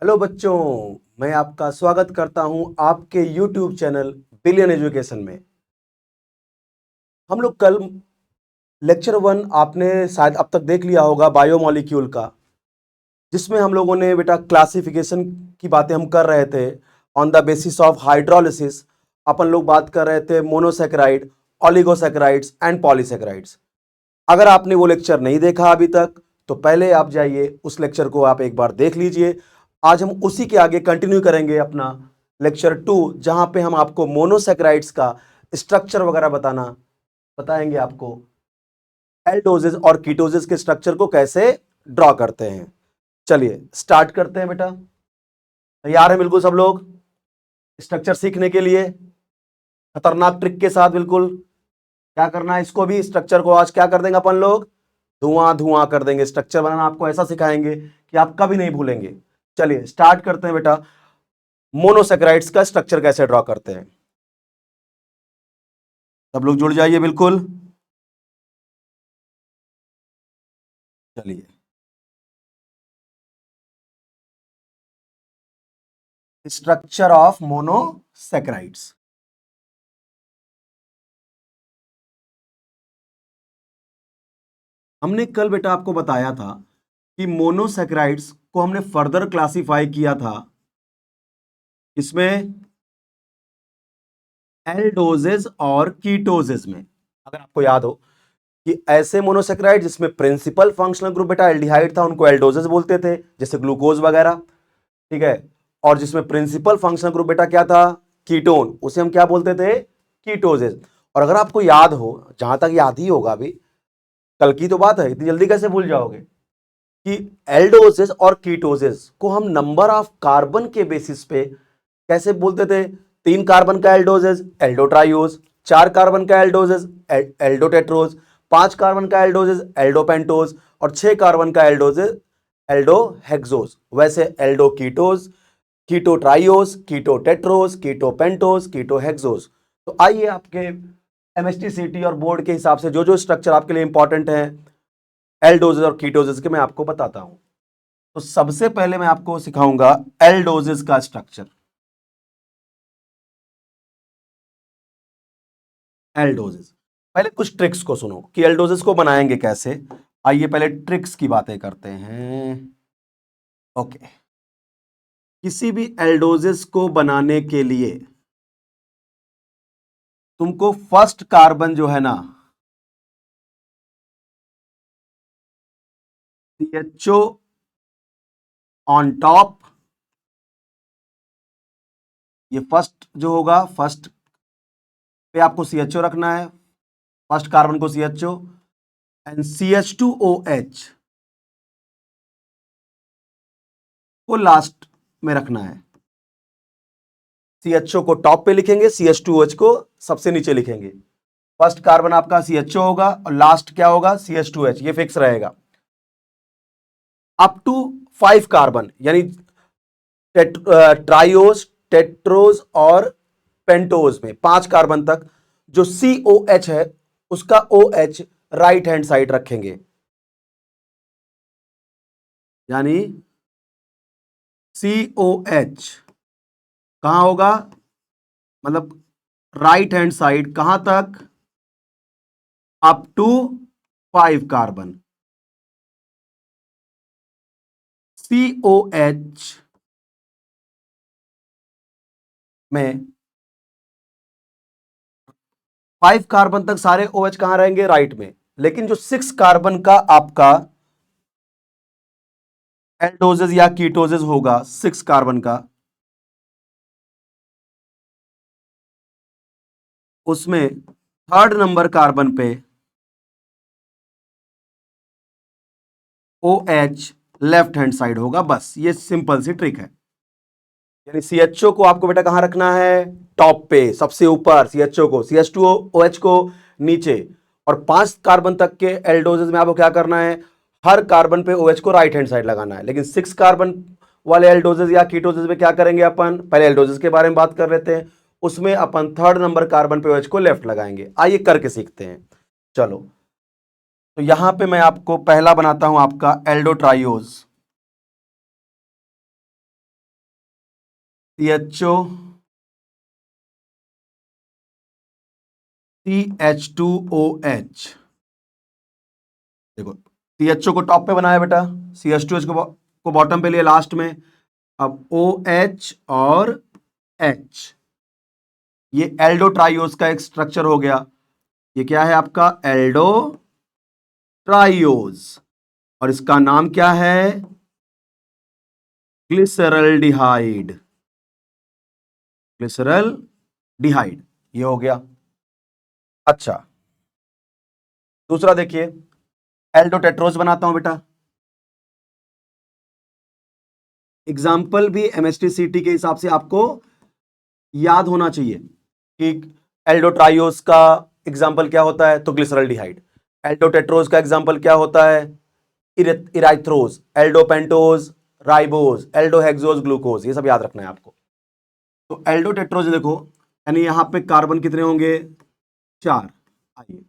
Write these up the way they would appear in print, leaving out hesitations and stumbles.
Hello बच्चों, मैं आपका स्वागत करता हूं आपके YouTube चैनल बिलियन एजुकेशन में। हम लोग कल लेक्चर 1 आपने शायद अब तक देख लिया होगा बायोमोलिक्यूल का, जिसमें हम लोगों ने बेटा क्लासिफिकेशन की बातें हम कर रहे थे। On the basis of hydrolysis अपन लोग बात कर रहे थे मोनोसेकेराइड, ऑलिगोसेकेराइड्स एंड पॉलीसेकेराइड्स। अगर आपने वो लेक्चर नहीं देखा अभी तक तो पहले आप जाइए उस लेक्चर को आप एक बार देख लीजिए। आज हम उसी के आगे कंटिन्यू करेंगे अपना लेक्चर 2, जहां पे हम आपको मोनोसेकेराइड्स का स्ट्रक्चर वगैरह बताएंगे आपको एल्डोजेस और कीटोजेस के स्ट्रक्चर को कैसे ड्रॉ करते हैं। चलिए स्टार्ट करते हैं बेटा। तैयार है बिल्कुल सब लोग स्ट्रक्चर सीखने के लिए? खतरनाक ट्रिक के साथ बिल्कुल। क्या करना है, इसको भी स्ट्रक्चर को आज क्या कर देंगे अपन लोग, धुआं धुआं कर देंगे। स्ट्रक्चर बनाना आपको ऐसा सिखाएंगे कि आप कभी नहीं भूलेंगे। चलिए स्टार्ट करते हैं बेटा, मोनोसेकेराइड्स का स्ट्रक्चर कैसे ड्रॉ करते हैं। सब लोग जुड़ जाइए बिल्कुल। चलिए स्ट्रक्चर ऑफ मोनोसेकेराइड्स। हमने कल बेटा आपको बताया था कि मोनोसेकेराइड्स को हमने फर्दर क्लासिफाई किया था इसमें एल्डोजेस और कीटोजेस में। अगर आपको याद हो कि ऐसे मोनोसेकेराइड जिसमें प्रिंसिपल फंक्शनल ग्रुप बेटा एल्डिहाइड था उनको एल्डोजेस बोलते थे, जैसे ग्लूकोज वगैरह, ठीक है। और जिसमें प्रिंसिपल फंक्शनल ग्रुप बेटा क्या था, कीटोन, उसे हम क्या बोलते थे, कीटोजेस। और अगर आपको याद हो, जहां तक याद ही होगा अभी, कल की तो बात है, इतनी जल्दी कैसे भूल जाओगे कि एल्डोजेस और कीटोजेस को हम नंबर ऑफ कार्बन के बेसिस पे कैसे बोलते थे। 3 कार्बन का एल्डोजेस एल्डोट्राइओज, 4 कार्बन का एल्डोजेस एल्डोटेट्रोज, 5 कार्बन का एल्डोजेस एल्डोपेंटोज और 6 कार्बन का एल्डोजेस एल्डोहेक्सोज। वैसे एल्डोकीटोज, कीटोट्राइओस, कीटोटेट्रोस, कीटोपेंटोस, कीटोहेक्सोस। तो आइए आपके एमएसटी सीटी और बोर्ड के हिसाब से जो जो स्ट्रक्चर आपके लिए इंपॉर्टेंट है एल्डोजेस और कीटोजेस के मैं आपको बताता हूं। तो सबसे पहले मैं आपको सिखाऊंगा एल्डोजेस का स्ट्रक्चर। एल्डोजेस, पहले कुछ ट्रिक्स को सुनो कि एल्डोजेस को बनाएंगे कैसे। आइए पहले ट्रिक्स की बातें करते हैं। ओके, किसी भी एल्डोजेस को बनाने के लिए तुमको फर्स्ट कार्बन जो है ना, CHO ऑन टॉप, ये फर्स्ट जो होगा, फर्स्ट पे आपको CHO रखना है, फर्स्ट कार्बन को CHO एंड CH2OH को लास्ट में रखना है। CHO को टॉप पे लिखेंगे, CH2OH को सबसे नीचे लिखेंगे। फर्स्ट कार्बन आपका CHO होगा और लास्ट क्या होगा, CH2H, ये फिक्स रहेगा। अप टू 5 कार्बन यानी ट्राइओस, टेट्रोज और पेंटोज में 5 कार्बन तक जो COH है उसका OH राइट हैंड साइड रखेंगे, यानी COH कहां होगा, मतलब राइट हैंड साइड कहां तक, अप टू 5 कार्बन। COH में 5 कार्बन तक सारे OH कहां रहेंगे, राइट में। लेकिन जो 6 कार्बन का आपका एल्डोजेस या कीटोजेस होगा, 6 कार्बन का, उसमें थर्ड नंबर कार्बन पे OH लेफ्ट हैंड साइड होगा। बस ये सिंपल सी ट्रिक है। यानी CHO को आपको बेटा कहां रखना है, टॉप पे, सबसे ऊपर CHO को, CH2OH को नीचे। और 5 कार्बन तक के एल्डोजेस में आपको क्या करना है, हर कार्बन पे OH को राइट हैंड साइड लगाना है। लेकिन 6 कार्बन वाले एल्डोजेस या कीटोजेस में क्या करेंगे अपन, पहले एल्डोजेस के बारे में बात कर लेते हैं। उसमें अपन थर्ड नंबर कार्बन पे OH को लेफ्ट लगाएंगे। आइए करके सीखते हैं। चलो, तो यहां पे मैं आपको पहला बनाता हूं आपका एल्डोट्राइओज। CHO CH2OH। देखो CHO को टॉप पे बनाया बेटा, CH2H को बॉटम पे लिया लास्ट में। अब OH और H, ये एल्डो ट्राइओस का एक स्ट्रक्चर हो गया। ये क्या है आपका? एल्डो ट्राइओस। और इसका नाम क्या है? ग्लिसरल्डिहाइड। ग्लिसरल्डिहाइड, ये हो गया। अच्छा, दूसरा देखिए, एल्डोटेट्रोज बनाता हूं बेटा। एग्जाम्पल भी एमएसटी के हिसाब से आपको याद होना चाहिए कि एल्डोट्राइओस का एग्जाम्पल क्या होता है, तो ग्लिसरल्डिहाइड। एल्डोटेट्रोज का एग्जाम्पल क्या होता है? इराइथ्रोज। एल्डोपेंटोज राइबोज, एल्डोहेक्सोज ग्लूकोज, ये सब याद रखना है आपको। तो एल्डोटेट्रोज देखो, यानी यहां पे कार्बन कितने होंगे? 4। आइए,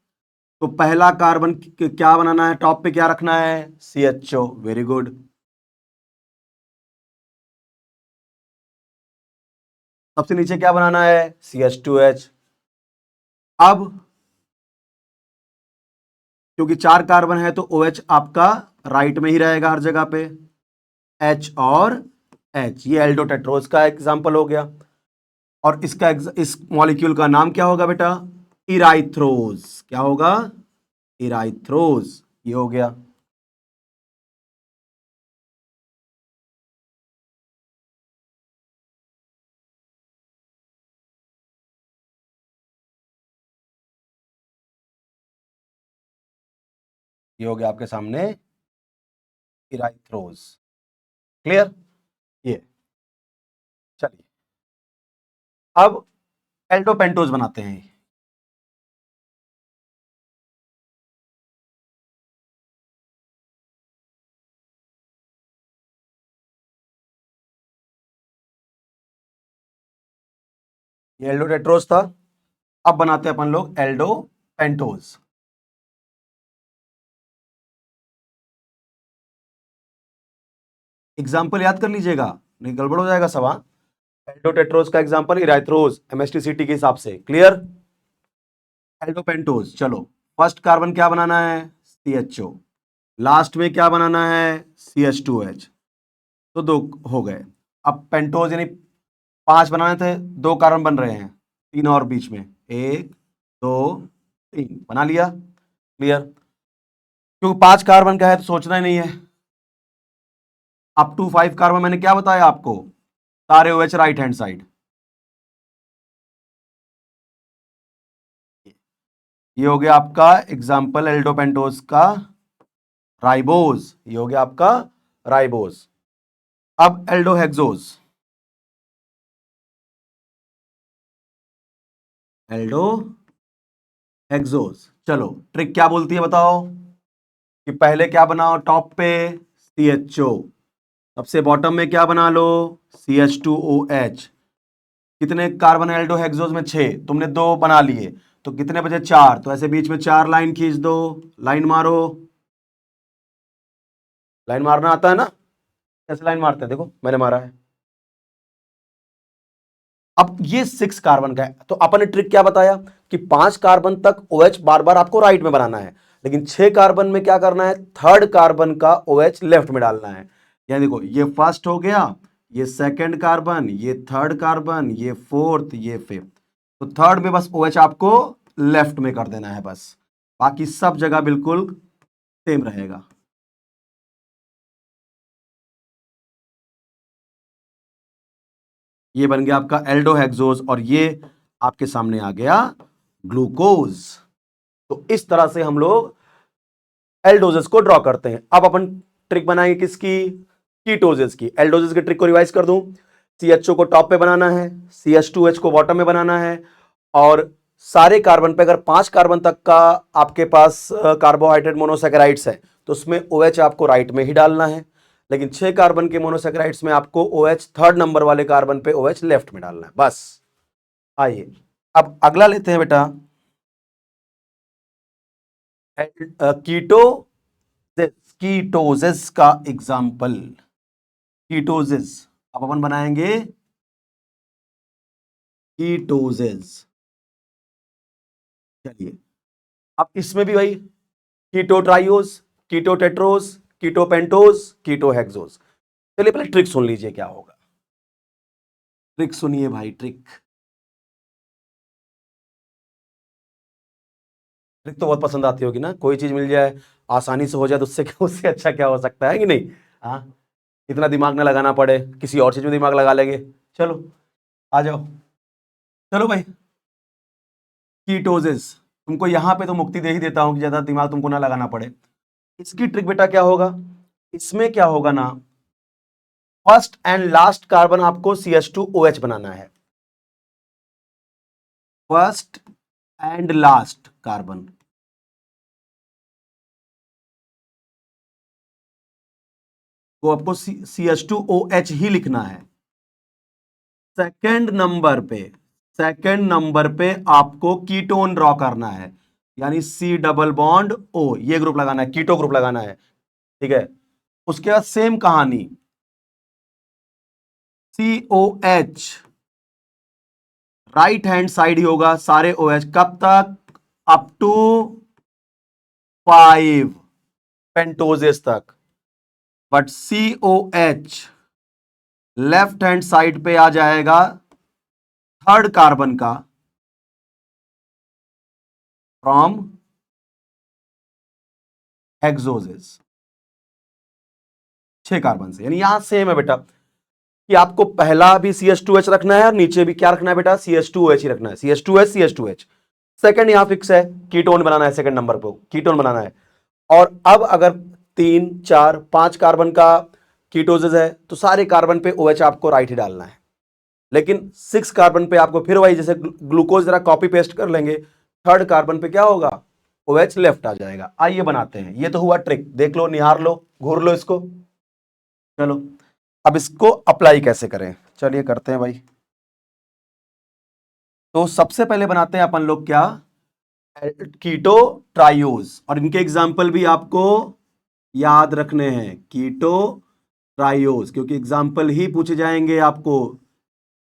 तो पहला कार्बन क्या बनाना है? टॉप पे क्या रखना है? CHO। Very good. सबसे नीचे क्या बनाना है? CH2H। अब क्योंकि 4 कार्बन है तो OH आपका राइट में ही रहेगा हर जगह पे। H और H, ये एल्डोटेट्रोज का एग्जांपल हो गया। और इस मॉलिक्यूल का नाम क्या होगा बेटा? इराइथ्रोज। क्या होगा? इराइथ्रोज, ये हो गया। ये हो गया आपके सामने इराइथ्रोज। क्लियर? ये, चलिए अब एल्डोपेंटोज बनाते हैं। ये एल्डोटेट्रोज था, अब बनाते हैं अपन लोग एल्डोपेंटोज। एग्जाम्पल याद कर लीजिएगा, नहीं गड़बड़ हो जाएगा सवाल। एल्डोटेट्रोज का एग्जाम्पल इराइथ्रोज, एमएसटीसीटी के हिसाब से। क्लियर? एल्डोपेंटोज, चलो फर्स्ट कार्बन क्या बनाना है? CHO। लास्ट में क्या बनाना है? CH2H। तो 2 हो गए। अब पेंटोज यानी 5 बनाने थे, 2 कार्बन बन रहे हैं, 3 और बीच में, 1 2 3 बना लिया। क्लियर? क्योंकि 5 कार्बन का है तो सोचना ही नहीं है। अप टू 5 कार्बन मैंने क्या बताया आपको? सारे OH राइट हैंड साइड। ये हो गया आपका एग्जाम्पल एल्डोपेंटोज का राइबोज। ये हो गया आपका राइबोज। अब एल्डोहेक्सोज। एल्डोहेक्सोज, चलो ट्रिक क्या बोलती है बताओ? कि पहले क्या बनाओ? टॉप पे CHO, सबसे बॉटम में क्या बना लो? CH2OH। कितने कार्बन एल्डोहेक्सोज में? 6। तुमने 2 बना लिए, तो कितने बचे? 4। तो ऐसे बीच में 4 लाइन खींच दो। लाइन मारो। लाइन मारना आता है ना? कैसे लाइन मारते हैं? देखो मैंने मारा है। अब ये 6 कार्बन का है, तो अपन ने ट्रिक क्या बताया कि 5 कार्बन तक OH बार बार आपको राइट में बनाना है, लेकिन 6 कार्बन में क्या करना है? थर्ड कार्बन का OH लेफ्ट में डालना है। यानी देखो, ये फर्स्ट हो गया, ये सेकंड कार्बन, ये थर्ड कार्बन, ये फोर्थ, ये फिफ्थ। तो थर्ड में बस OH आपको लेफ्ट में कर देना है बस, बाकी सब जगह बिल्कुल सेम रहेगा। ये बन गया आपका एल्डोहेक्सोज और ये आपके सामने आ गया ग्लूकोज। तो इस तरह से हम लोग एल्डोजेस को ड्रॉ करते हैं। अब अपन ट्रिक बनाएंगे किसकी? कीटोजेस की। एल्डोजेस की ट्रिक को रिवाइज कर दूं, CHO को टॉप पे बनाना है, CH2H को बॉटम में बनाना है, और सारे कार्बन पे अगर 5 कार्बन तक का आपके पास कार्बोहाइड्रेट मोनोसेकेराइड्स है तो उसमें OH आपको राइट में ही डालना है, लेकिन 6 कार्बन के मोनोसेकेराइड्स में आपको OH थर्ड नंबर वाले कार्बन पे OH लेफ्ट में डालना है बस। आइए अब अगला लेते हैं बेटा, कीटो कीटोसिस का एग्जाम्पल। कीटोसिस अब अपन बनाएंगे कीटोजेज। चलिए अब इसमें भी भाई कीटो ट्राइओज, कीटो टेट्रोज, कीटो पेंटोज, कीटो हेक्सोज। चलिए पहले ट्रिक सुन लीजिए क्या होगा। ट्रिक सुनिए भाई, ट्रिक। ट्रिक तो बहुत पसंद आती होगी ना, कोई चीज मिल जाए आसानी से हो जाए तो उससे उससे अच्छा क्या हो सकता है कि नहीं। हाँ, इतना दिमाग ना लगाना पड़े, किसी और चीज में दिमाग लगा लेंगे। चलो आ जाओ। चलो भाई, कीटोजेस, तुमको यहां पे तो मुक्ति दे ही देता हूं कि ज्यादा दिमाग तुमको ना लगाना पड़े। इसकी ट्रिक बेटा क्या होगा, इसमें क्या होगा ना, फर्स्ट एंड लास्ट कार्बन आपको CH2OH बनाना है। फर्स्ट एंड लास्ट कार्बन को आपको CH2OH ही लिखना है। सेकंड नंबर पे, सेकंड नंबर पे आपको कीटोन ड्रॉ करना है, यानी C डबल बॉन्ड O, ये ग्रुप लगाना है, कीटो ग्रुप लगाना है। ठीक है, उसके बाद सेम कहानी, COH राइट हैंड साइड ही होगा सारे OH, कब तक, अप टू 5 पेंटोजेस तक। But COH left hand side पे आ जाएगा थर्ड कार्बन का, फ्रॉम हेक्सोजेस, 6 कार्बन से। यानी यहां सेम है बेटा कि आपको पहला भी CH2H रखना है और नीचे भी क्या रखना है बेटा, CH2OH ही रखना है, CH2H CH2H। सेकंड यहां फिक्स है, कीटोन बनाना है, सेकंड नंबर पे कीटोन बनाना है। और अब अगर 3 4 5 कार्बन का कीटोजेस है तो सारे कार्बन पे OH आपको राइट ही डालना है। लेकिन 6 कार्बन पे आपको फिर वही, जैसे ग्लूकोज जरा कॉपी पेस्ट कर लेंगे, थर्ड कार्बन पे क्या होगा, OH लेफ्ट आ जाएगा। आइए बनाते हैं, ये तो हुआ ट्रिक, देख लो, निहार लो, घूर लो इसको। चलो अब इसको अप्लाई कैसे करें, चलिए करते हैं भाई। तो सबसे पहले बनाते हैं अपन लोग क्या, कीटो ट्राइयोज, और इनके एग्जाम्पल भी आपको याद रखने हैं, कीटो ट्राइयोज, क्योंकि एग्जाम्पल ही पूछे जाएंगे आपको,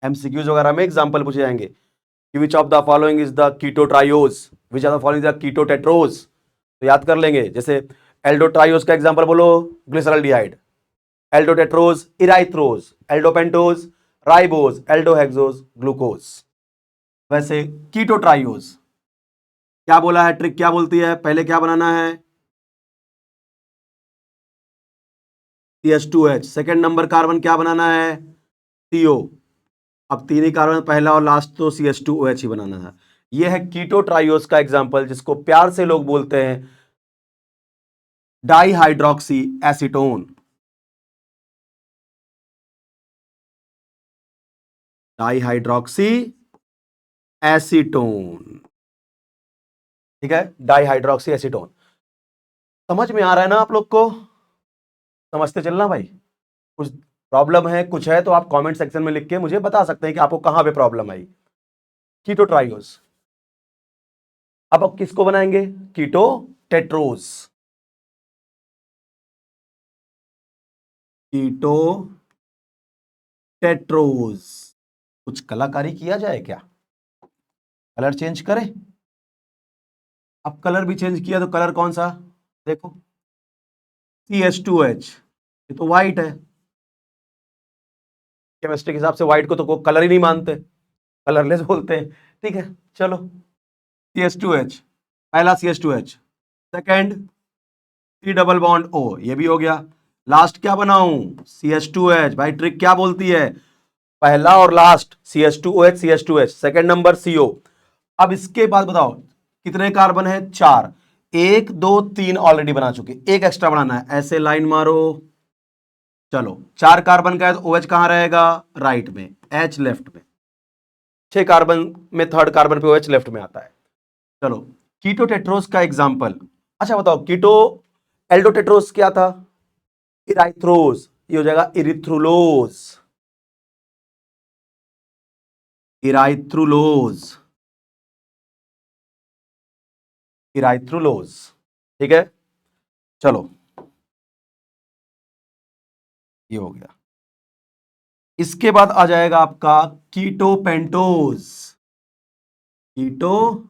एमसीक्यूज वगैरह में एग्जाम्पल पूछे जाएंगे कि which of the following is the keto triose, which of the following is the keto tetrose. तो याद कर लेंगे, जैसे एल्डो ट्राइयोज का एग्जाम्पल बोलो, glyceraldehyde, aldo tetrose erythrose, aldo pentose ribose, aldo hexose glucose. वैसे कीटो ट्राइयोज क्या बोला है, ट्रिक क्या बोलती है, पहले क्या बनाना है, CH2H, सेकेंड नंबर कार्बन क्या बनाना है, CO। अब तीन ही कार्बन, पहला और लास्ट तो CH2OH ही बनाना है। यह है कीटो ट्राइयोज का एग्जाम्पल, जिसको प्यार से लोग बोलते हैं di hydroxy acetone. Di hydroxy acetone, ठीक है, डाई हाइड्रोक्सी एसीटोन। समझ में आ रहा है ना आप लोग को, समझते चलना भाई। कुछ प्रॉब्लम है, कुछ है तो आप कमेंट सेक्शन में लिख के मुझे बता सकते हैं कि आपको कहां पे प्रॉब्लम आई। कीटो ट्राइयोज। अब आप किसको बनाएंगे, कीटो टेट्रोज, कीटो टेट्रोज। कुछ कलाकारी किया जाए क्या, कलर चेंज करें। अब कलर भी चेंज किया तो कलर कौन सा, देखो CH2H, ये तो व्हाइट है, केमिस्ट्री के हिसाब से व्हाइट को तो कोई कलर ही नहीं मानते, कलरलेस बोलते हैं। ठीक है, चलो CH2H, पहला CH2H, second C double bond O, ये भी हो गया। लास्ट क्या बनाऊं, CH2H। भाई ट्रिक क्या बोलती है, पहला और last CH2OH CH2H, second number CO। अब इसके बाद बताओ कितने कार्बन है, 4, 1 2 3 ऑलरेडी बना चुके, एक एक्स्ट्रा बनाना है, ऐसे लाइन मारो। चलो 4 कार्बन का है तो OH कहां रहेगा, राइट में, H लेफ्ट में। 6 कार्बन में थर्ड कार्बन पे OH लेफ्ट में आता है। चलो कीटो टेट्रोस का एग्जांपल। अच्छा बताओ, कीटो एल्डोटेट्रोस क्या था, इराइथ्रोज, ये हो जाएगा इरिथ्रुलोज, इराइथ्रुलोज, इराइथ्रुलोज। ठीक है, चलो ये हो गया। इसके बाद आ जाएगा आपका कीटोपेंटोज। कीटोपेंटोज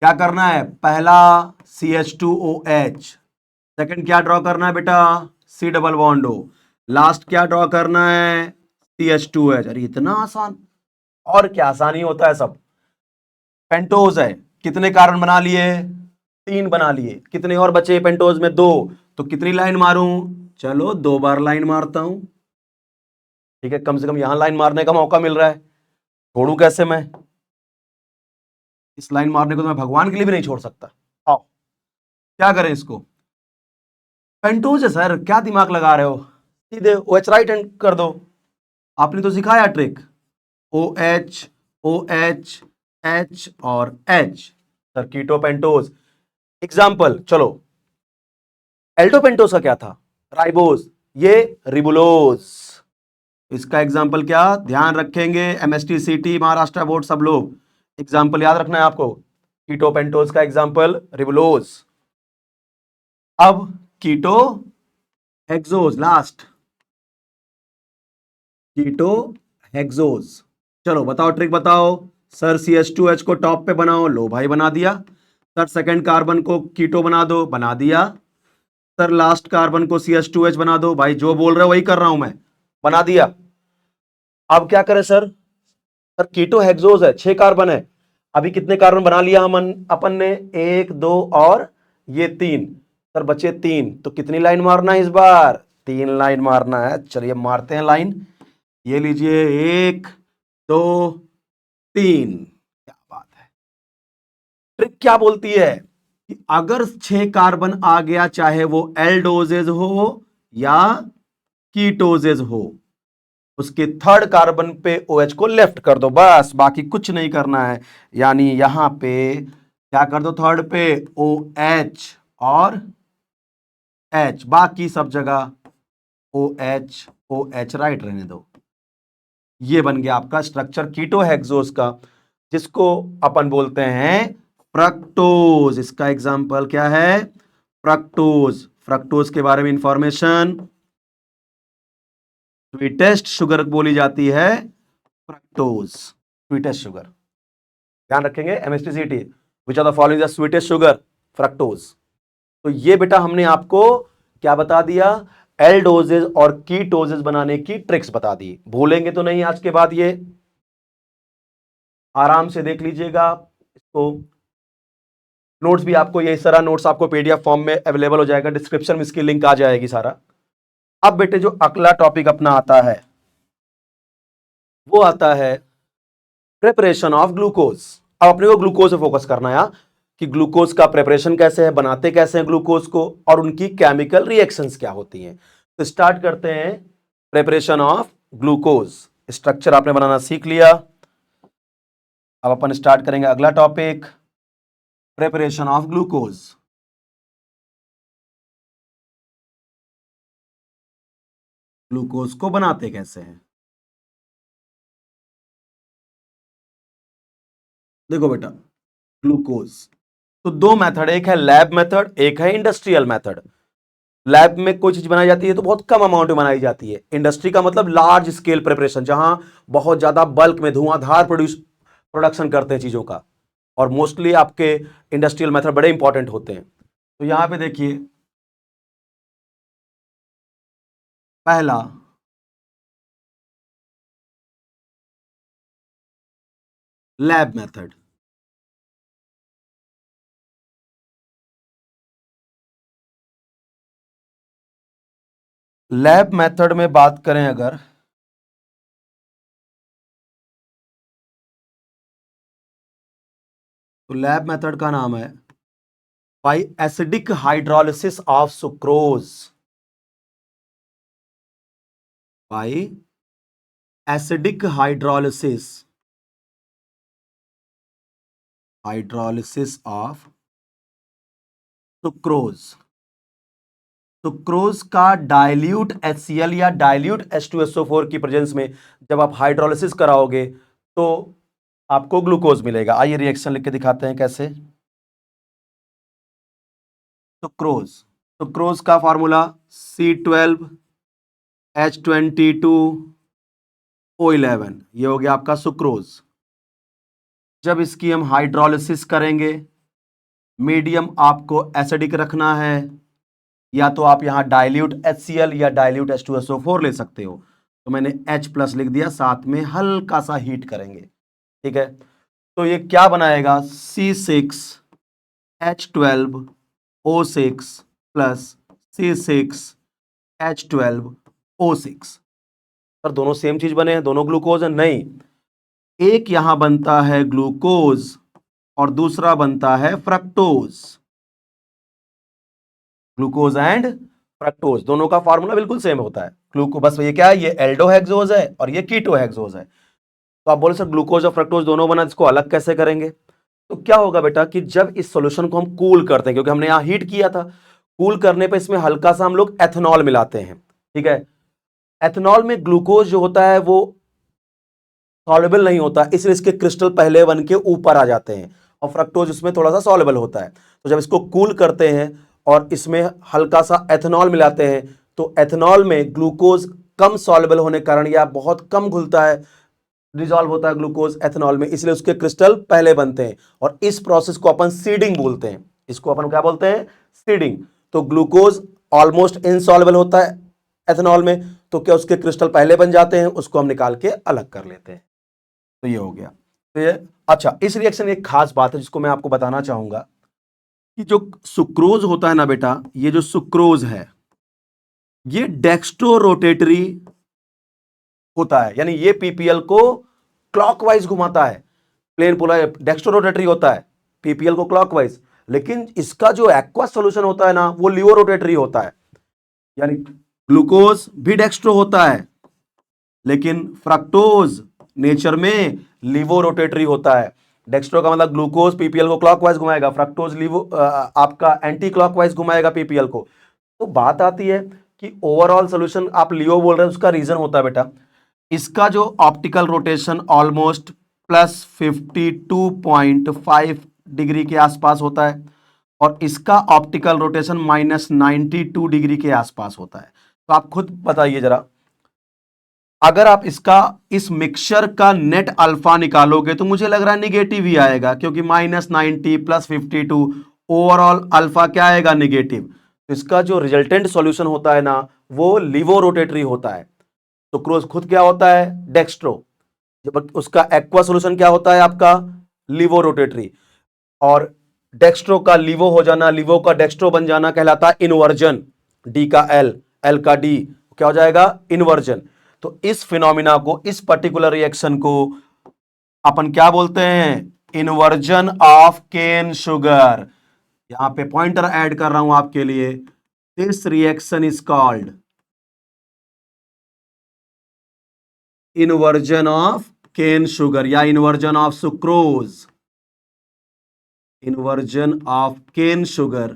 क्या करना है, पहला CH2OH, सेकंड क्या ड्रॉ करना है बेटा, C double bond O, last क्या ड्रॉ करना है, CH2H। अरे इतना आसान, और क्या आसानी होता है सब। पेंटोज है, कितने कार्बन बना लिए, 3 बना लिए, कितने और बचे पेंटोज में, 2, तो कितनी लाइन मारूं, चलो 2 बार लाइन मारता हूं। ठीक है, कम से कम यहां लाइन मारने का मौका मिल रहा है, छोड़ू कैसे मैं, इस लाइन मारने को तो मैं भगवान के लिए भी नहीं छोड़ सकता। आओ क्या करें इसको, पेंटोज है सर, क्या दिमाग लगा रहे हो, सीधे OH राइट हैंड कर दो, आपने तो सिखाया ट्रिक, OH OH H और H, सर कीटोपेंटोज। एग्जाम्पल चलो, एल्डोपेंटोज का क्या था, राइबोज, ये रिबुलोज। इसका एग्जाम्पल क्या, ध्यान रखेंगे, MST CT महाराष्ट्र बोर्ड सब लोग, एग्जाम्पल याद रखना है आपको, कीटोपेंटोज का एग्जाम्पल रिबुलोज। अब keto hexose, last keto hexose. चलो बताओ ट्रिक बताओ, सर CH2H को टॉप पे बनाओ, लो भाई बना दिया, सर सेकंड कार्बन को कीटो बना दो, बना दिया, सर लास्ट कार्बन को CH2H बना दो, भाई जो बोल रहे हो वही कर रहा हूं मैं, बना दिया। अब क्या करें सर, सर कीटो हेक्सोज है, 6 कार्बन है, अभी कितने कार्बन बना लिया हम अपन ने, 1 2 और ये 3, सर बचे 3, तो कितनी लाइन मारना है इस बार, 3 लाइन मारना है। चलिए मारते हैं लाइन, ये लीजिए 1 2 3। क्या बात है, ट्रिक क्या बोलती है कि अगर 6 कार्बन आ गया, चाहे वो एल्डोजेज हो या कीटोजेज हो, उसके थर्ड कार्बन पे OH को लेफ्ट कर दो, बस बाकी कुछ नहीं करना है। यानी यहां पे क्या कर दो, थर्ड पे OH और H, बाकी सब जगह OH OH राइट रहने दो। ये बन गया आपका स्ट्रक्चर कीटोहेक्सोज का, जिसको अपन बोलते हैं फ्रक्टोज। इसका एग्जांपल क्या है, फ्रक्टोज। फ्रक्टोज के बारे में इंफॉर्मेशन, स्वीटेस्ट शुगर बोली जाती है फ्रक्टोज, स्वीटेस्ट शुगर। ध्यान रखेंगे, MST CT, which are the following the sweetest sugar, fructose. तो ये बेटा हमने आपको क्या बता दिया, एल्डोजेज और कीटोजेज बनाने की ट्रिक्स बता दी, भूलेंगे तो नहीं आज के बाद, ये आराम से देख लीजिएगा इसको। नोट्स भी आपको, ये सारा नोट्स आपको PDF फॉर्म में अवेलेबल हो जाएगा, डिस्क्रिप्शन में इसकी लिंक आ जाएगी सारा। अब बेटे जो अगला टॉपिक अपना आता है, वो आता है प्रिपरेशन ऑफ ग्लूकोज। अब अपने को ग्लूकोज पे फोकस करना है, हाँ, कि ग्लूकोज का प्रिपरेशन कैसे है, बनाते कैसे हैं ग्लूकोज को, और उनकी केमिकल रिएक्शंस क्या होती हैं। तो स्टार्ट करते हैं प्रिपरेशन ऑफ ग्लूकोज। स्ट्रक्चर आपने बनाना सीख लिया, अब अपन स्टार्ट करेंगे अगला topic, preparation of glucose. Glucose को बनाते कैसे हैं, देखो बेटा, ग्लूकोज तो 2 मेथड, एक है लैब मेथड, एक है इंडस्ट्रियल मेथड। लैब में कोई चीज बनाई जाती है तो बहुत कम अमाउंट में बनाई जाती है, इंडस्ट्री का मतलब लार्ज स्केल प्रिपरेशन, जहां बहुत ज्यादा बल्क में धुआंधार प्रोडक्शन करते हैं चीजों का, और मोस्टली आपके इंडस्ट्रियल मेथड बड़े इंपॉर्टेंट होते हैं। तो यहां पे देखिए, पहला लैब मेथड, लैब मेथड में बात करें अगर, तो लैब मेथड का नाम है by acidic hydrolysis of sucrose, by acidic hydrolysis of sucrose. Sucrose का डाइल्यूट HCl या डाइल्यूट H2SO4 की प्रेजेंस में जब आप हाइड्रोलिसिस कराओगे तो आपको ग्लूकोज मिलेगा। आइए रिएक्शन लिख के दिखाते हैं कैसे। सुक्रोज, सुक्रोज का फॉर्मूला C12 H22O11, ये हो गया आपका सुक्रोज। जब इसकी हम हाइड्रोलिसिस करेंगे, मीडियम आपको एसिडिक रखना है, या तो आप यहां डाइल्यूट HCl या डाइल्यूट H2SO4 ले सकते हो। तो मैंने H+ लिख दिया, साथ में हल्का सा हीट करेंगे, ठीक है। तो ये क्या बनाएगा, C6H12O6 प्लस C6H12O6। सर दोनों सेम चीज बने हैं, दोनों ग्लूकोज है? नहीं, एक यहां बनता है ग्लूकोज और दूसरा बनता है फ्रक्टोज। ग्लूकोज एंड फ्रक्टोज दोनों का फार्मूला बिल्कुल सेम होता है। ग्लूको बस ये क्या है, ये एल्डोहेक्सोज है और ये कीटोहेक्सोज है। तो आप बोले सर ग्लूकोज और फ्रक्टोज दोनों बना, इसको अलग कैसे करेंगे? तो क्या होगा बेटा कि जब इस सॉल्यूशन को हम कूल करते हैं, क्योंकि हमने यहां हीट किया था, कूल करने पे इसमें हल्का सा हम लोग एथेनॉल मिलाते हैं, ठीक है। एथेनॉल में ग्लूकोज जो होता है वो सॉल्युबल नहीं होता, इसलिए इसके क्रिस्टल पहले बन के ऊपर आ जाते हैं, और फ्रक्टोज इसमें थोड़ा सा सॉल्युबल होता है। तो जब इसको कूल करते हैं और इसमें हल्का सा एथेनॉल मिलाते हैं, तो एथेनॉल में ग्लूकोज कम सॉल्युबल होने के कारण या बहुत कम घुलता है, डिसॉल्व होता है ग्लूकोज एथेनॉल में, इसलिए उसके क्रिस्टल पहले बनते हैं, और इस प्रोसेस को अपन सीडिंग बोलते हैं। इसको अपन क्या बोलते हैं, सीडिंग। तो ग्लूकोज ऑलमोस्ट इनसॉल्युबल होता है एथेनॉल में, तो क्या उसके क्रिस्टल पहले बन जाते हैं, उसको हम निकाल के अलग कर लेते हैं। तो ये हो गया। तो ये अच्छा, इस रिएक्शन की एक खास बात है जिसको मैं आपको बताना चाहूंगा कि जो सुक्रोज होता है ना बेटा, ये जो सुक्रोज है ये डेक्स्ट्रो रोटेटरी होता है, यानी ये पीपीएल को क्लॉकवाइज घुमाता है। प्लेन पोलर डेक्स्ट्रो रोटेटरी होता है, पीपीएल को क्लॉकवाइज। लेकिन इसका जो एक्वा सॉल्यूशन होता है ना, वो लिवो रोटेटरी होता है। यानी ग्लूकोज भी डेक्स्ट्रो होता है, लेकिन फ्रक्टोज नेचर में लिवो रोटेटरी होता है। डेक्स्ट्रो का मतलब ग्लूकोज पीपीएल को क्लॉकवाइज घुमाएगा, फ्रक्टोज लिवो आपका एंटी क्लॉकवाइज घुमाएगा पीपीएल को। तो बात आती है कि ओवरऑल सोल्यूशन आप लियो बोल रहे हैं, उसका रीजन होता है बेटा, इसका जो ऑप्टिकल रोटेशन ऑलमोस्ट +52.5 डिग्री के आसपास होता है, और इसका ऑप्टिकल रोटेशन -92 डिग्री के आसपास होता है। तो आप खुद बताइए जरा, अगर आप इसका इस मिक्सचर का नेट अल्फा निकालोगे तो मुझे लग रहा है निगेटिव ही आएगा, क्योंकि -90 +52 ओवरऑल अल्फा क्या आएगा, निगेटिव। तो इसका जो रिजल्टेंट सॉल्यूशन होता है ना, वो लिवो रोटेटरी होता है। सुक्रोज खुद क्या होता है, डेक्स्ट्रो, जब उसका एक्वा सॉल्यूशन क्या होता है आपका, लिवो रोटेटरी। और डेक्स्ट्रो का लिवो हो जाना, लिवो का डेक्स्ट्रो बन जाना कहलाता है इनवर्जन। डी का एल, एल का डी, क्या हो जाएगा, इनवर्जन। तो इस फिनोमिना को, इस पर्टिकुलर रिएक्शन को अपन क्या बोलते हैं, इनवर्जन ऑफ केन शुगर। यहां पे पॉइंटर ऐड कर रहा हूं आपके लिए, this reaction is called inversion of cane sugar, या inversion of sucrose, inversion of cane sugar,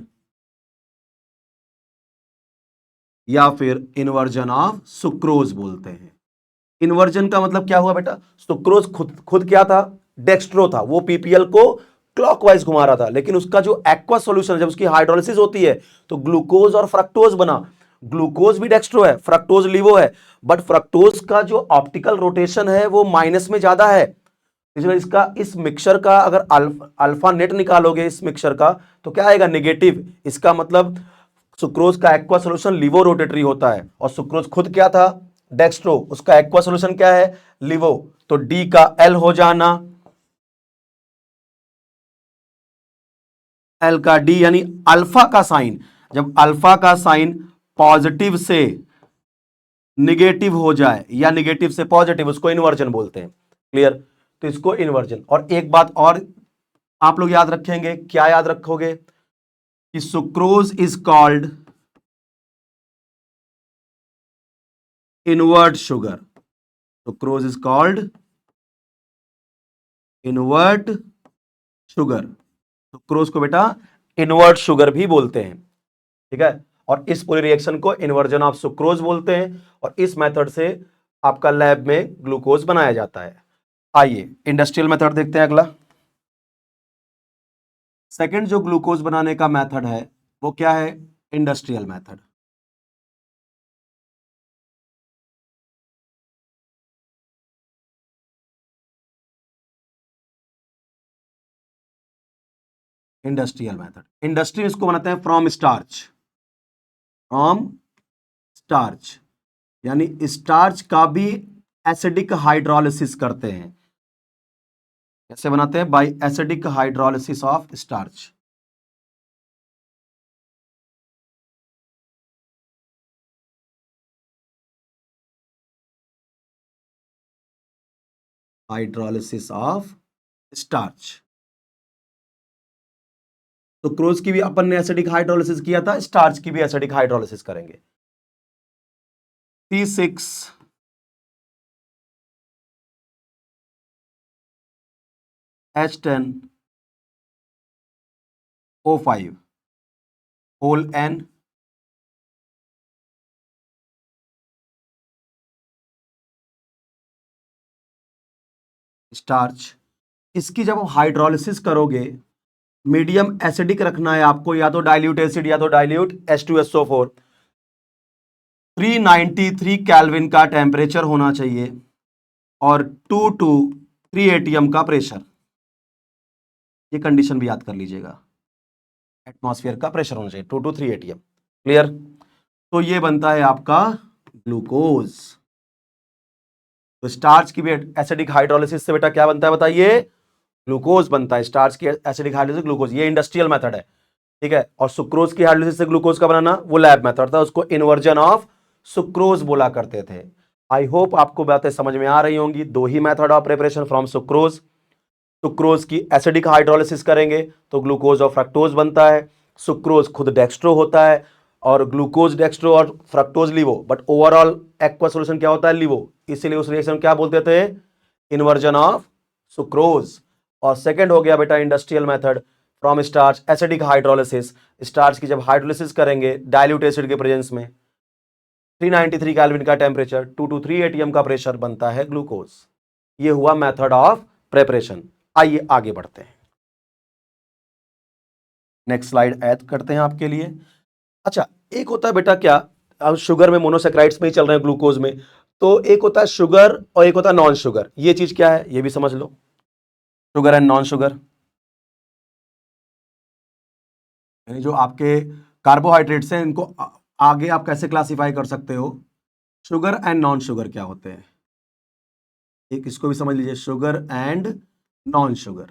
या फिर इन्वर्जन ऑफ सुक्रोज बोलते हैं। इन्वर्जन का मतलब क्या हुआ बेटा, सुक्रोज खुद खुद क्या था, डेक्स्ट्रो था, वो पीपीएल को क्लॉकवाइज घुमा रहा था, लेकिन उसका जो एक्वा सॉल्यूशन, जब उसकी हाइड्रोलिसिस होती है तो ग्लूकोज और फ्रक्टोज बना। ग्लूकोज भी डेक्स्ट्रो है, फ्रक्टोज लिवो है, बट फ्रक्टोज का जो ऑप्टिकल रोटेशन है वो माइनस में ज्यादा है। इसलिए इसका, इस मिक्सचर का अगर अल्फा नेट निकालोगे इस मिक्सचर का, तो क्या आएगा, नेगेटिव। इसका मतलब सुक्रोज का एक्वा सॉल्यूशन लिवो रोटेटरी होता है, और सुक्रोज खुद क्या था, डेक्स्ट्रो, उसका एक्वा सॉल्यूशन क्या है, लिवो। तो डी का एल हो जाना, एल का डी, यानी अल्फा का साइन, जब अल्फा का साइन पॉजिटिव से निगेटिव हो जाए या निगेटिव से पॉजिटिव, उसको इन्वर्जन बोलते हैं। क्लियर? तो इसको इन्वर्जन। और एक बात और आप लोग याद रखेंगे, क्या याद रखोगे, कि sucrose is called invert sugar. Sucrose is called invert sugar. Sucrose को बेटा इनवर्ट शुगर भी बोलते हैं, ठीक है। और इस पूरे रिएक्शन को इन्वर्जन ऑफ सुक्रोज बोलते हैं, और इस मेथड से आपका लैब में ग्लूकोज बनाया जाता है। आइए इंडस्ट्रियल मेथड देखते हैं अगला। सेकंड जो ग्लूकोज बनाने का मेथड है वो क्या है, industrial method. Industrial method, industry इसको बनाते हैं फ्रॉम स्टार्च, फ्रॉम स्टार्च, यानी स्टार्च का भी एसिडिक हाइड्रोलिसिस करते हैं। कैसे बनाते हैं? By acidic hydrolysis of starch. Hydrolysis of starch. तो क्रोज की भी अपन ने एसिडिक हाइड्रोलिसिस किया था, स्टार्च की भी एसिडिक हाइड्रोलिसिस करेंगे। C6 H10 O5 whole N starch. इसकी जब आप हाइड्रोलिसिस करोगे, मीडियम एसिडिक रखना है आपको, या तो डाइल्यूट एसिड या तो डाइल्यूट H2SO4। 393 केल्विन का टेम्परेचर होना चाहिए और 2 to 3 atm का प्रेशर। ये कंडीशन भी याद कर लीजिएगा, एटमॉस्फेयर का प्रेशर होना चाहिए 2 to 3 atm। क्लियर? तो ये बनता है आपका ग्लूकोज। तो स्टार्च की भी एसिडिक हाइड्रोलिसिस से बेटा क्या बनता है बताइए? ग्लूकोज बनता है। स्टार्च की एसिडिक हाइड्रोलिसिस ग्लूकोज, ये इंडस्ट्रियल मेथड है, ठीक है। और सुक्रोज की हाइड्रोलिसिस से ग्लूकोज का बनाना वो लैब मेथड था, उसको इन्वर्जन ऑफ सुक्रोज बोला करते थे। आई होप आपको बातें समझ में आ रही होंगी। दो ही method of preparation from sucrose. Sucrose की एसिडिक हाइड्रोलिसिस करेंगे तो ग्लूकोज और फ्रक्टोज बनता है। सुक्रोज खुद डेक्स्ट्रो होता है और ग्लूकोज डेक्स्ट्रो और fructose लिवो, but overall aqua solution क्या होता है? लिवो। इसीलिए उस रिएक्शन क्या बोलते थे? Inversion of sucrose. और सेकंड हो गया बेटा industrial method from starch acidic hydrolysis. Starch की जब हाइड्रोलिसिस करेंगे डाइल्यूट एसिड के प्रेजेंस में, 393 केल्विन का टेम्परेचर, 2 to 3 atm का प्रेशर, बनता है ग्लूकोज। ये हुआ मेथड ऑफ प्रिपरेशन। आइए आगे बढ़ते हैं, नेक्स्ट स्लाइड ऐड करते हैं आपके लिए। अच्छा, एक होता है बेटा क्या, अब शुगर में मोनोसेक्राइड्स में ही चल रहे हैं, ग्लूकोज में तो एक होता है शुगर और एक होता है नॉन शुगर। ये चीज क्या है ये भी समझ लो, शुगर एंड नॉन शुगर। यानी जो आपके कार्बोहाइड्रेट्स हैं इनको आगे आप कैसे क्लासिफाई कर सकते हो? शुगर एंड नॉन शुगर क्या होते हैं, एक इसको भी समझ लीजिए, शुगर एंड नॉन शुगर।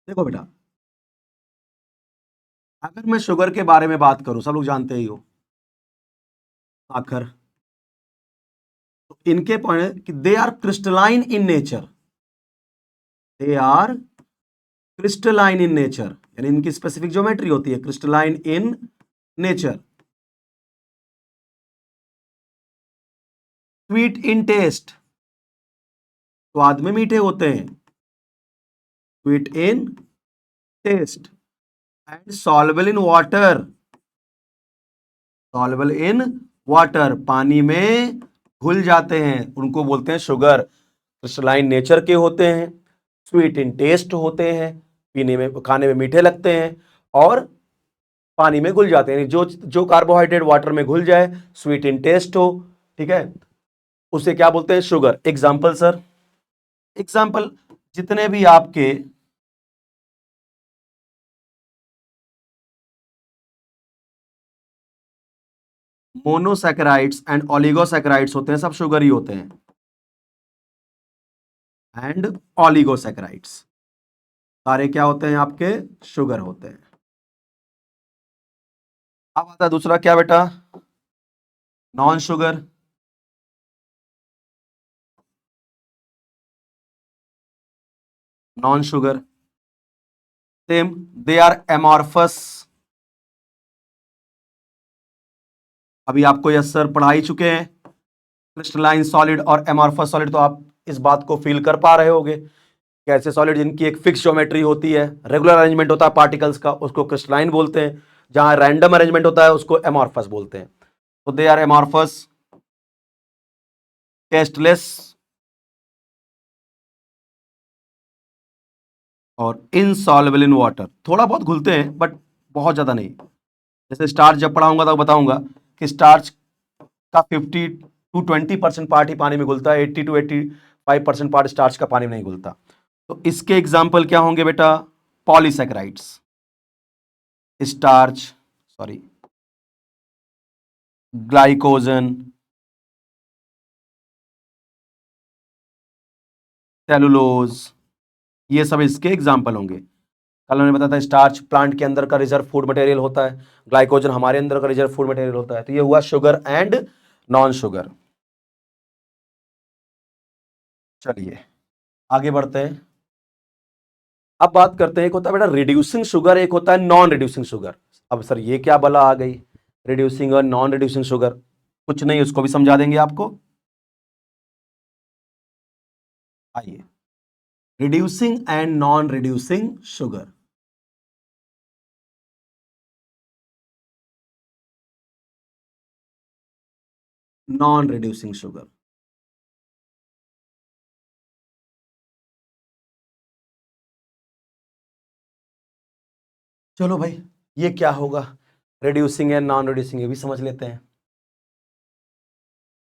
देखो बेटा, अगर मैं शुगर के बारे में बात करूं, सब लोग जानते ही हो साखर, तो इनके पॉइंट कि they are crystalline in nature, they are crystalline in nature, यानी इनकी स्पेसिफिक ज्योमेट्री होती है crystalline in nature. Sweet in taste, स्वाद में मीठे होते हैं, sweet in taste. And soluble in water, soluble in water, पानी में घुल जाते हैं, उनको बोलते हैं शुगर। क्रिस्टलाइन नेचर के होते हैं, स्वीट इन टेस्ट होते हैं, पीने में खाने में मीठे लगते हैं, और पानी में घुल जाते हैं। जो जो कार्बोहाइड्रेट वाटर में घुल जाए, स्वीट इन टेस्ट हो, ठीक है, उसे क्या बोलते हैं? शुगर। एग्जाम्पल सर, एग्जाम्पल जितने भी आपके मोनोसैकेराइड्स एंड ओलिगोसैकेराइड्स होते हैं, सब शुगर ही होते हैं, एंड ओलिगोसैकेराइड्स सारे क्या होते हैं? आपके शुगर होते हैं। अब आता है दूसरा क्या बेटा? Non sugar. Non sugar same, they are amorphous. अभी आपको यस सर पढ़ा ही चुके हैं, क्रिस्टलाइन सॉलिड और एमॉर्फस सॉलिड, तो आप इस बात को फील कर पा रहे होंगे। कैसे सॉलिड जिनकी एक फिक्स ज्योमेट्री होती है, रेगुलर अरेंजमेंट होता है पार्टिकल्स का, उसको क्रिस्टलाइन बोलते हैं। जहां रैंडम अरेंजमेंट होता है उसको एमॉर्फस बोलते हैं। तो दे आर एमॉर्फस, टेस्टलेस और इनसॉल्युबल इन वाटर। थोड़ा बहुत घुलते हैं बट बहुत ज्यादा नहीं। जैसे स्टार्च जब पढ़ाऊंगा तो बताऊंगा कि स्टार्च का 50 to 20% पार्ट ही पानी में घुलता है, 80 to 85% पार्ट स्टार्च का पानी में नहीं घुलता। तो इसके एग्जाम्पल क्या होंगे बेटा? Polysaccharides, starch, sorry, glycogen, cellulose, ये सब इसके एग्जाम्पल होंगे। कल हमने बताया था स्टार्च प्लांट के अंदर का रिजर्व फूड मटेरियल होता है, ग्लाइकोजन हमारे अंदर का रिजर्व फूड मटेरियल होता है। तो ये हुआ शुगर एंड नॉन शुगर। चलिए आगे बढ़ते हैं। अब बात करते हैं, एक होता है बेटा रिड्यूसिंग शुगर, एक होता है नॉन रिड्यूसिंग शुगर। अब सर ये क्या बला आ गई, रिड्यूसिंग और नॉन रिड्यूसिंग शुगर? कुछ नहीं, उसको भी समझा देंगे आपको। आइए, reducing and non reducing sugar. Non reducing sugar, चलो भाई ये क्या होगा, रिड्यूसिंग एंड नॉन रिड्यूसिंग, ये भी समझ लेते हैं।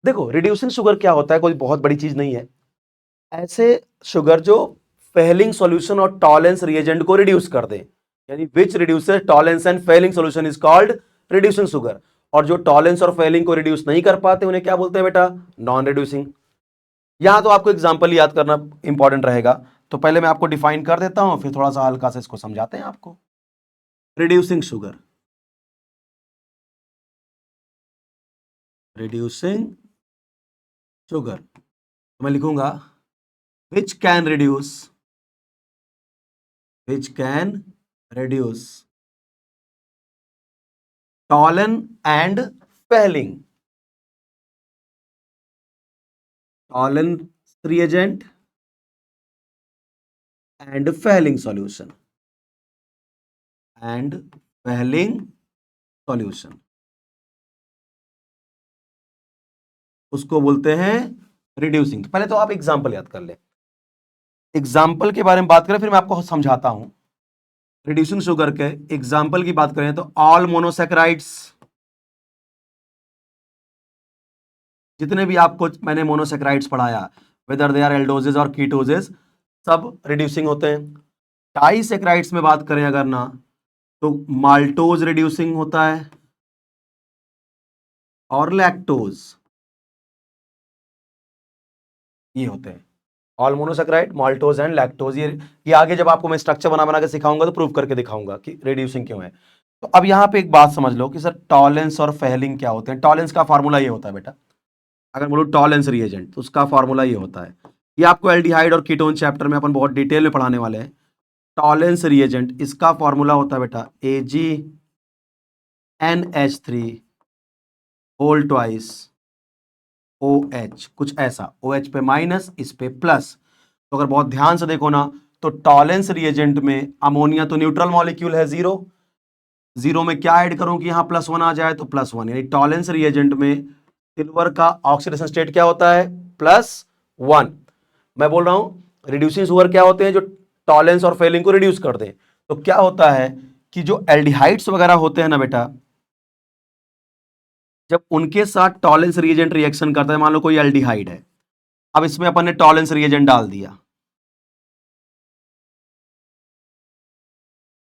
देखो रिड्यूसिंग शुगर क्या होता है, कोई बहुत बड़ी चीज नहीं है। ऐसे शुगर जो फेलिंग सॉल्यूशन और टॉलेंस रिएजेंट को रिड्यूस कर दे, यानी which reduces Tollens and Fehling solution is called reducing sugar. और जो टॉलेंस और फेलिंग को रिड्यूस नहीं कर पाते उन्हें क्या बोलते हैं बेटा, नॉन रिड्यूसिंग। यहां तो आपको एग्जांपल याद करना इंपॉर्टेंट रहेगा, तो पहले मैं आपको डिफाइन कर देता हूं, फिर थोड़ा सा हल्का सा इसको समझाते हैं आपको। रिड्यूसिंग शुगर, रिड्यूसिंग शुगर मैं लिखूंगा which can reduce, which can reduce Tollen and Fehling, Tollen reagent and Fehling solution, and Fehling solution, उसको बोलते हैं रिड्यूसिंग। पहले तो आप एग्जाम्पल याद कर ले, एग्जाम्पल के बारे में बात करें फिर मैं आपको समझाता हूं। रिड्यूसिंग शुगर के एग्जाम्पल की बात करें तो ऑल मोनोसैकेराइड्स, जितने भी आपको मैंने मोनोसैकेराइड्स पढ़ाया, वेदर दे आर एल्डोजेस और कीटोजेस, सब रिड्यूसिंग होते हैं। डाइसैकेराइड्स में बात करें अगर ना, तो माल्टोज रिड्यूसिंग होता है और लैक्टोज, ये होते हैं all monosaccharide, maltose and lactose. ये आगे जब आपको मैं स्ट्रक्चर बना बना के सिखाऊंगा तो प्रूव करके दिखाऊंगा कि रिड्यूसिंग क्यों है। तो अब यहां पे एक बात समझ लो कि सर टॉलेंस और फेलिंग क्या होते हैं। टॉलेंस का फॉर्मूला ये होता है बेटा, अगर बोलो टॉलेंस रिएजेंट तो उसका फॉर्मूला ये होता है, ये आपको एल्डिहाइड और कीटोन चैप्टर में अपन बहुत डिटेल में पढ़ाने वाले हैं। टॉलेंस रिएजेंट इसका फॉर्मूला होता है बेटा AgNH3 होल ट्वाइस OH, कुछ ऐसा, OH पे माइनस इस पे प्लस। तो अगर बहुत ध्यान से देखो ना, तो टॉलेंस रिएजेंट में अमोनिया तो न्यूट्रल मॉलिक्यूल है जीरो, जीरो में क्या ऐड करूं कि यहां +1 आ जाए, तो +1, यानी टॉलेंस रिएजेंट में सिल्वर का ऑक्सीडेशन स्टेट क्या होता है, +1। मैं बोल रहा हूं रिड्यूसिंग शुगर क्या होते हैं, जो टॉलेंस और फेलिंग को रिड्यूस कर दें। तो क्या होता है कि जो एल्डिहाइड्स वगैरह होते हैं ना बेटा, जब उनके साथ टॉलेंस रिएजेंट रिएक्शन करता है, मान लो कोई एल्डिहाइड है, अब इसमें अपन ने टॉलेंस रिएजेंट डाल दिया,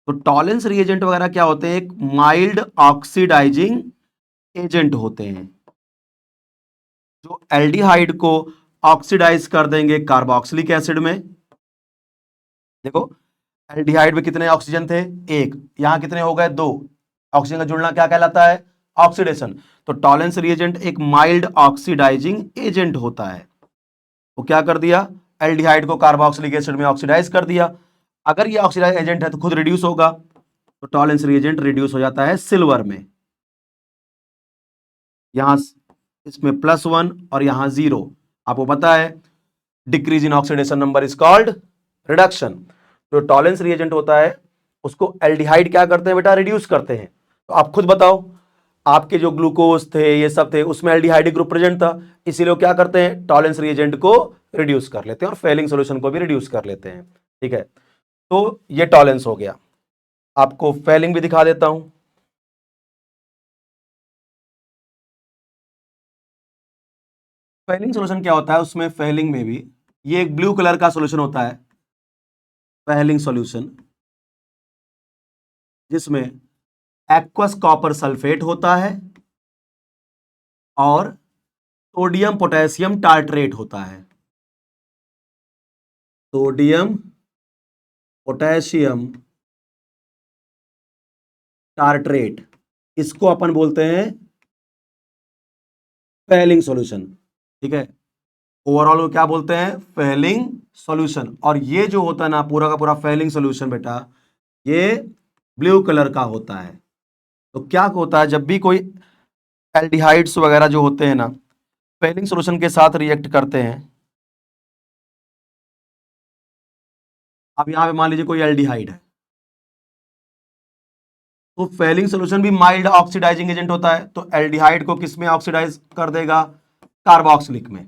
तो टॉलेंस रिएजेंट वगैरह क्या होते हैं, एक माइल्ड ऑक्सीडाइजिंग एजेंट होते हैं जो एल्डिहाइड को ऑक्सीडाइज कर देंगे कार्बोक्सिलिक एसिड में। देखो एल्डिहाइड में कितने ऑक्सीजन थे, एक, यहां कितने हो गए, दो। ऑक्सीजन का जुड़ना क्या कहलाता है, ऑक्सीडेशन। तो टॉलेंस रिएजेंट एक माइल्ड ऑक्सीडाइजिंग एजेंट होता है, वो क्या कर दिया, एल्डिहाइड को कार्बोक्सिलिक एसिड में ऑक्सीडाइज कर दिया। अगर ये ऑक्सीडाइज एजेंट है तो खुद रिड्यूस होगा, तो टॉलेंस रिएजेंट रिड्यूस हो जाता है सिल्वर में। यहां इसमें +1 और यहां 0, आपको पता है decrease in oxidation number is called reduction. जो टॉलेंस रिएजेंट होता है उसको एल्डिहाइड क्या करते हैं बेटा, रिड्यूस करते हैं। तो आप खुद बताओ, आपके जो ग्लूकोज थे ये सब थे उसमें एल्डिहाइड ग्रुप प्रेजेंट था, इसीलिए क्या करते हैं, टॉलेंस रिएजेंट को रिड्यूस कर लेते हैं और फेलिंग सॉल्यूशन को भी रिड्यूस कर लेते हैं। ठीक है, तो ये टॉलेंस हो गया। आपको फेलिंग भी दिखा देता हूं। फेलिंग सॉल्यूशन क्या होता है, उसमें फेलिंग में भी ये एक ब्लू कलर का सॉल्यूशन होता है, फेलिंग सॉल्यूशन। जिसमें एक्वस कॉपर सल्फेट होता है और सोडियम पोटेशियम टार्ट्रेट होता है। सोडियम पोटेशियम टार्ट्रेट, इसको अपन बोलते हैं फेलिंग सॉल्यूशन। ठीक है, ओवरऑल को क्या बोलते हैं? Fehling solution. और ये जो होता है ना पूरा का पूरा फेलिंग सॉल्यूशन बेटा, ये ब्लू कलर का होता है। तो क्या होता है, जब भी कोई एल्डिहाइड्स वगैरह जो होते हैं ना फेलिंग सॉल्यूशन के साथ रिएक्ट करते हैं, अब यहां पे मान लीजिए कोई एल्डिहाइड है, तो फेलिंग सॉल्यूशन भी माइल्ड ऑक्सीडाइजिंग एजेंट होता है। तो एल्डिहाइड को किस में ऑक्सीडाइज कर देगा? कार्बोक्सिलिक में।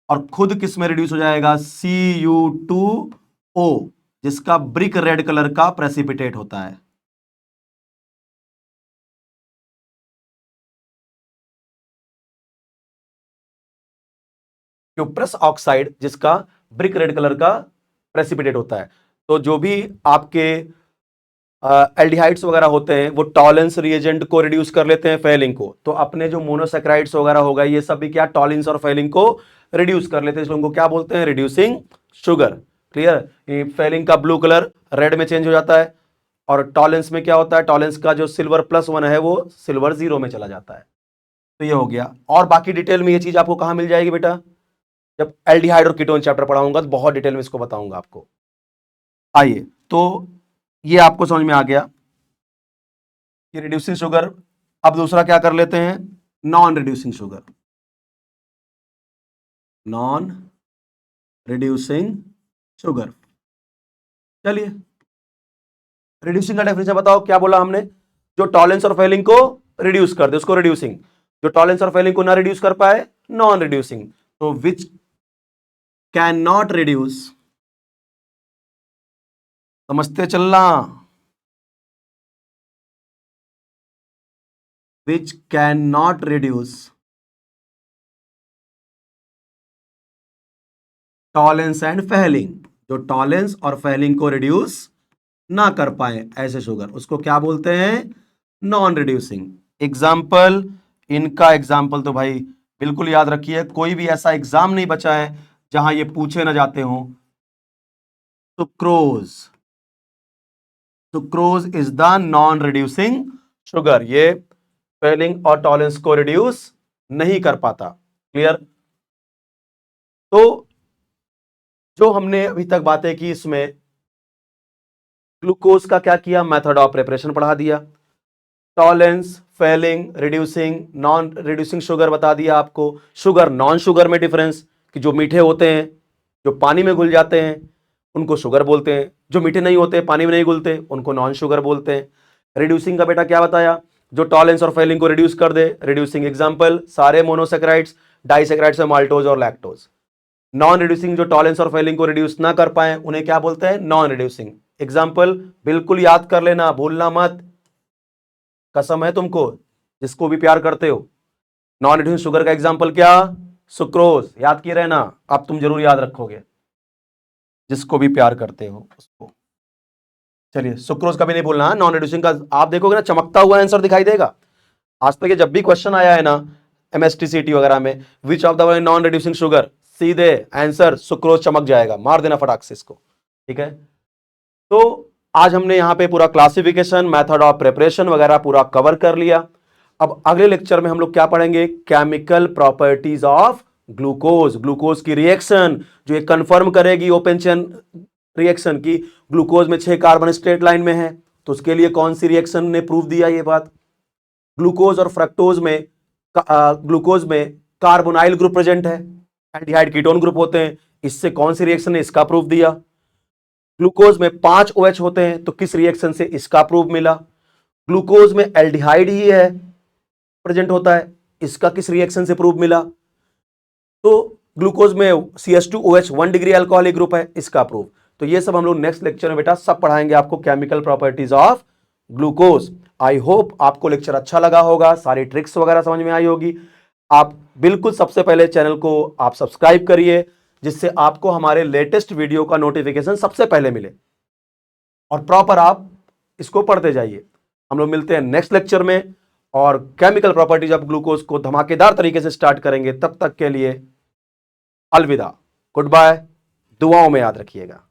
और खुद किस में रिड्यूस हो जाएगा? Cu2O, जिसका ब्रिक रेड कलर का प्रेसिपिटेट होता है। क्यूप्रस ऑक्साइड, जिसका ब्रिक रेड कलर का प्रेसिपिटेट होता है। तो जो भी आपके एल्डिहाइड्स वगैरह होते हैं वो टॉलेंस रिएजेंट को रिड्यूस कर लेते हैं फेलिंग को। तो अपने जो मोनोसैकेराइड्स वगैरह होगा ये सब भी क्या टॉलेंस और फेलिंग को रिड्यूस कर लेते हैं, इसलिए उनको क्या बोलते हैं? Reducing sugar. क्लियर? फेलिंग का ब्लू कलर रेड में चेंज हो जाता है और टॉलेंस में क्या होता है? टॉलेंस का जो सिल्वर +1 है वो सिल्वर 0 में चला जाता है। तो ये हो गया। और बाकी डिटेल में ये चीज आपको कहां मिल जाएगी बेटा? जब एल्डिहाइड और कीटोन चैप्टर पढ़ाऊंगा तो बहुत डिटेल में इसको बताऊंगा आपको। आइए, तो ये आपको समझ में आ गया कि रिड्यूसिंग शुगर। अब दूसरा क्या कर लेते हैं? Non reducing sugar. Non reducing sugar, चलिए रिड्यूसिंग का डेफिनेशन बताओ। क्या बोला हमने? जो टॉलेंस और फेलिंग को रिड्यूस कर दे उसको रिड्यूसिंग, जो टॉलेंस और फेलिंग को ना रिड्यूस कर पाए नॉन रिड्यूसिंग। तो विच कैन नॉट रिड्यूस, समझते चलना, which cannot reduce Tollens and Fehling, जो टॉलेंस और फेलिंग को रिड्यूस ना कर पाए ऐसे शुगर, उसको क्या बोलते हैं? Non reducing. एग्जाम्पल, इनका एग्जाम्पल तो भाई बिल्कुल याद रखिए, कोई भी ऐसा एग्जाम नहीं बचा है जहां ये पूछे ना जाते हो। Sucrose, sucrose is the non reducing sugar. ये फेलिंग और टॉलेंस को रिड्यूस नहीं कर पाता। क्लियर? तो जो हमने अभी तक बातें की इसमें ग्लूकोज का क्या किया? मेथड ऑफ प्रिपरेशन पढ़ा दिया। Tollens, Fehling, reducing, non reducing sugar बता दिया आपको। शुगर नॉन शुगर में डिफरेंस, कि जो मीठे होते हैं जो पानी में घुल जाते हैं उनको शुगर बोलते हैं, जो मीठे नहीं होते पानी में नहीं घुलते उनको नॉन शुगर बोलते हैं। रिड्यूसिंग का बेटा क्या बताया? जो टॉलेंस और फेलिंग को रिड्यूस कर दे, रिड्यूसिंग एग्जांपल सारे मोनोसैकेराइड्स, डाइसैकेराइड्स में माल्टोज और लैक्टोज। नॉन रिड्यूसिंग जो टॉलेंस और फेलिंग को रिड्यूस ना कर पाए उन्हें क्या बोलते हैं? Non reducing. एग्जांपल बिल्कुल याद कर लेना, भूलना मत, कसम है तुमको जिसको भी प्यार करते हो। नॉन रिड्यूसिंग शुगर का एग्जांपल क्या? सुक्रोज। याद किए रहना, अब तुम जरूर याद रखोगे जिसको भी प्यार करते हो उसको। चलिए सुक्रोज कभी नहीं भूलना। नॉन रिड्यूसिंग का आप देखोगे ना चमकता हुआ आंसर दिखाई देगा। आज तक ये जब भी क्वेश्चन आया है ना MST CT वगैरह में, विच of the non reducing sugar, सीधे आंसर सुक्रोज चमक जाएगा, मार देना फटाक से इसको। ठीक है, तो आज हमने यहां पे पूरा क्लासिफिकेशन, मेथड ऑफ प्रिपरेशन वगैरह पूरा कवर कर लिया। अब अगले लेक्चर में हम लोग क्या पढ़ेंगे? Chemical properties of glucose. Glucose की रिएक्शन जो ये कंफर्म करेगी ओपन चेन रिएक्शन की ग्लूकोज में 6 कार्बन स्ट्रेट लाइन में है, तो उसके लिए कौन सी रिएक्शन ने प्रूव दिया ये बात? ग्लूकोज और फ्रक्टोज में ग्लूकोज में कार्बोनाइल ग्रुप प्रेजेंट है, एल्डिहाइड कीटोन ग्रुप होते हैं, इससे कौन सी रिएक्शन ने इसका प्रूफ दिया? ग्लूकोज में 5 OH होते हैं, तो किस रिएक्शन से इसका प्रूफ मिला? ग्लूकोज में एल्डिहाइड ही है प्रेजेंट होता है, इसका किस रिएक्शन से प्रूफ मिला? तो ग्लूकोज में CH2OH 1 डिग्री अल्कोहलिक ग्रुप है, इसका प्रूफ। तो ये सब हम लोग नेक्स्ट लेक्चर में बेटा सब पढ़ाएंगे आपको, chemical properties of glucose. I hope आपको लेक्चर अच्छा लगा होगा, सारी ट्रिक्स वगैरह समझ में आई होगी। आप बिल्कुल सबसे पहले चैनल को आप सब्सक्राइब करिए, जिससे आपको हमारे लेटेस्ट वीडियो का नोटिफिकेशन सबसे पहले मिले और प्रॉपर आप इसको पढ़ते जाइए। हम लोग मिलते हैं नेक्स्ट लेक्चर में और केमिकल प्रॉपर्टीज ऑफ ग्लूकोज को धमाकेदार तरीके से स्टार्ट करेंगे। तब तक के लिए अलविदा, गुड बाय, दुआओं में याद रखिएगा।